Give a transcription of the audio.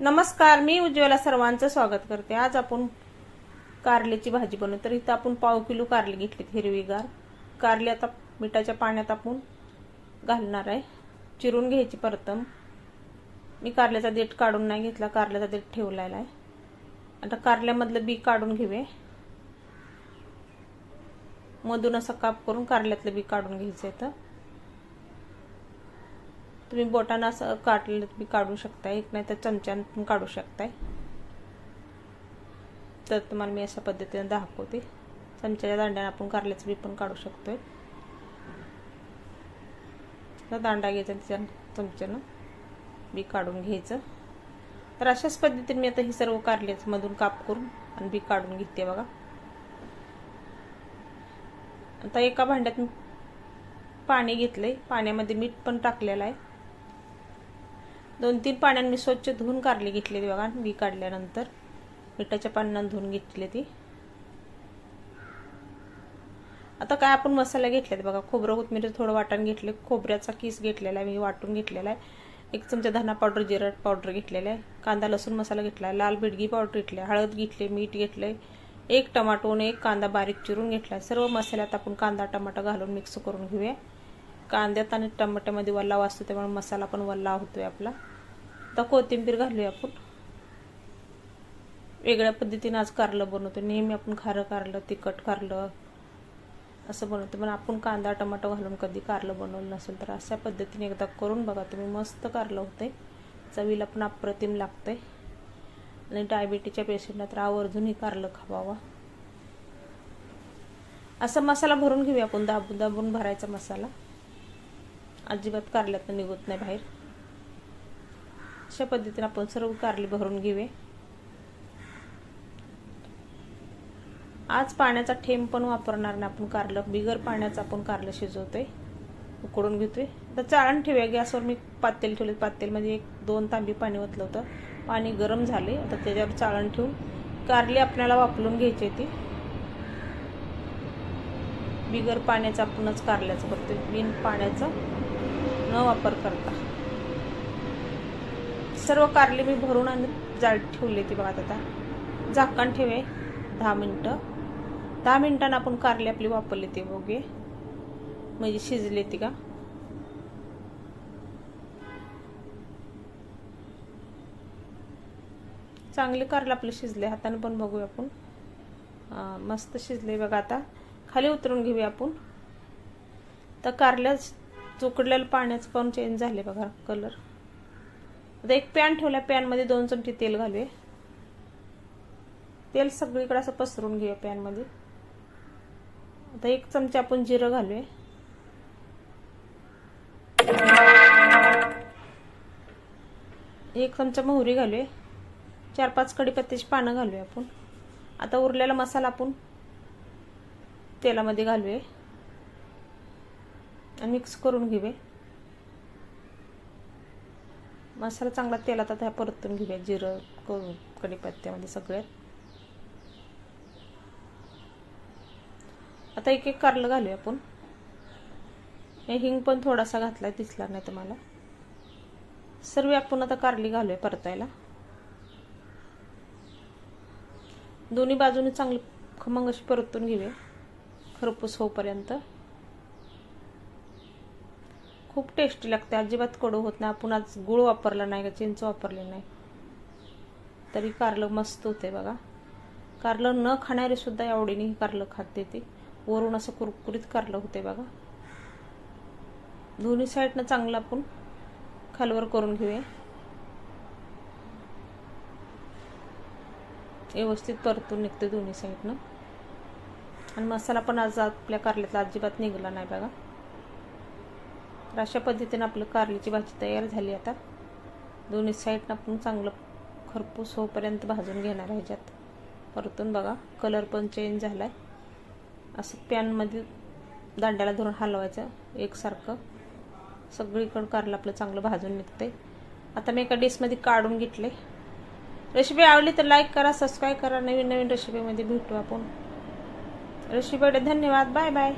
नमस्कार, मी उज्ज्वला सर्वांचं स्वागत करते। आज आपण कारल्याची भाजी बनवू। तर इथं आपण पाव किलो कारली घेतली हिरवीगार। कारली आता मिठाच्या पाण्यात आपण घालणार आहे, चिरून घ्यायची। परतम मी कारल्याचा देठ काढून नाही घेतला, कारल्याचा देठ ठेवलेला आहे। आता कारल्यामधलं बी काढून घेऊया। मधून असं काप करून कारल्यातलं बी काढून घ्यायचं आहे। तुम्ही बोटाने असं काटलं बी काढू शकता, एक नाही तर चमच्याने पण काढू शकताय। तर तुम्हाला मी अशा पद्धतीने दाखवते। चमच्याच्या दांड्याने आपण कारल्याचं बी पण काढू शकतोय। तर दांडा घ्यायचा, त्या चमच्याने बी काढून घ्यायचं। तर अशाच पद्धतीने मी आता ही सर्व कारल्याचं मधून काप करून आणि बी काढून घेते बघा। आता एका भांड्यात पाणी घेतलंय, पाण्यामध्ये मीठ पण टाकलेलं आहे। 2-3 पाण्याने मी स्वच्छ धुवून कारली घेतली बघा। बी काढल्यानंतर मिठाच्या पाण्याने धुवून घेतली ती। आता काय आपण मसाला घेतलेत बघा। खोबरं कोथिंबीर थोडं वाटण घेतले, खोबऱ्याचा किस घेतलेला आहे मी, वाटून घेतलेला आहे। 1 चमचा धना पावडर, जिरा पावडर घेतलेला आहे। कांदा लसूण मसाला घेतला, लाल बेडगी पावडर घेतली, हळद घेतली, मीठ घेतले, 1 टमाटो आणि 1 कांदा बारीक चिरून घेतला। सर्व मसाल्यात आपण कांदा टमाटा घालून मिक्स करून घेऊया। कांद्यात आणि टमाट्यामध्ये वल्लावा असतो, त्यामुळे मसाला पण वल्ला होतोय आपला। आता कोथिंबीर घालूया आपण। वेगळ्या पद्धतीने आज कारलं बनवतो। नेहमी आपण खारं कारलं, तिखट कारलं असं बनवतो, पण आपण कांदा टमाटो घालून कधी कारलं बनवलं नसेल तर अशा पद्धतीने एकदा करून बघा तुम्ही। मस्त कारलं होते, चवीला पण अप्रतिम लागते। आणि डायबिटीच्या पेशंटला तर आवर्जून ही कारलं खावावा। असा मसाला भरून घेऊया आपण, दाबून भरायचा मसाला, अजिबात कारल्यात निघत नाही बाहेर। अशा पद्धतीने आपण सर्व कारली भरून घेऊया। आज पाण्याचा थेंब पण वापरणार नाही आपण, कारलं बिगर पाण्याचं आपण कारलं शिजवतोय, उकडून घेतोय। तर चाळण ठेवूया गॅसवर। मी पातेल ठेवले, पातेलमध्ये 1-2 तांबी पाणी ओतलं होतं, पाणी गरम झाले। आता त्याच्यावर चाळण ठेवून कारली आपल्याला वापरून घ्यायची ती। बिगर पाण्याचं आपणच कारल्याचं करतोय, बिन पाण्याचं न वापर करता। सर्व कारली मी भरून आणि जाळीत ठेवली ती बघा। आता झाकण ठेवे 10 मिनिटं। 10 मिनिटांनी आपण कारली आपली वापरली ती बघूया, म्हणजे शिजली ती का। चांगले कारलं आपले शिजले, हाताने पण बघूया आपण। मस्त शिजले बघा। आता खाली उतरून घेऊया आपण। तर कारल्या उकडलेलं पाण्याचं पण चेंज झाले बघा कलर। आता एक पॅन ठेवला, पॅन मध्ये 2 चमचे तेल घालूया। तेल सगळीकडे असं पसरून घेऊया पॅन मध्ये। आता 1 चमचा आपण जिरं घालूया, 1 चमचा मोहरी घालूया, 4-5 कढीपत्त्याची पानं घालूया आपण। आता उरलेला मसाला आपण तेलामध्ये घालूया आणि मिक्स करून घेऊया। मसाला चांगला तेलात आता परतून घेऊया, जिरं कढीपत्त्यामध्ये सगळ्यात। आता 1-1 कारलं घालूया आपण। हिंग पण थोडासा घातलाय, दिसला नाही तुम्हाला। सर्व आपण आता कारली घालूया परतायला। दोन्ही बाजूने चांगली खमंग अशी परतून घेऊया, खरपूस होईपर्यंत। खूप टेस्टी लागते, अजिबात कडू होत नाही। आपण आज गुळ वापरला नाही का, चिंच वापरले नाही, तरी कारलं मस्त होते बघा। कारलं न खाणारे सुद्धा आवडीने कारलं खाते ते। वरून असं कुरकुरीत कारलं होते बघा। दोन्ही साईडनं चांगलं आपण खालवर करून घेऊया, व्यवस्थित परतून निघते दोन्ही साईडनं। आणि मसाला पण आज आपल्या कारल्यातला अजिबात निघाला नाही बघा। तर अशा पद्धतीने आपलं कारल्याची भाजी तयार झाली। आता दोन्ही साईडनं आपण चांगलं खरपूस होईपर्यंत भाजून घेणार आहे। ह्याच्यात परतून बघा, कलर पण चेंज झालाय। असं पॅनमध्ये दांड्याला धरून हलवायचं एकसारखं, सगळीकडे कारलं आपलं चांगलं भाजून निघतंय। आता मी एका डिशमध्ये काढून घेतले। रेसिपी आवडली तर लाईक करा, सबस्क्राईब करा। नवीन नवीन रेसिपीमध्ये भेटू आपण। रेसिपीकडे धन्यवाद, बाय बाय।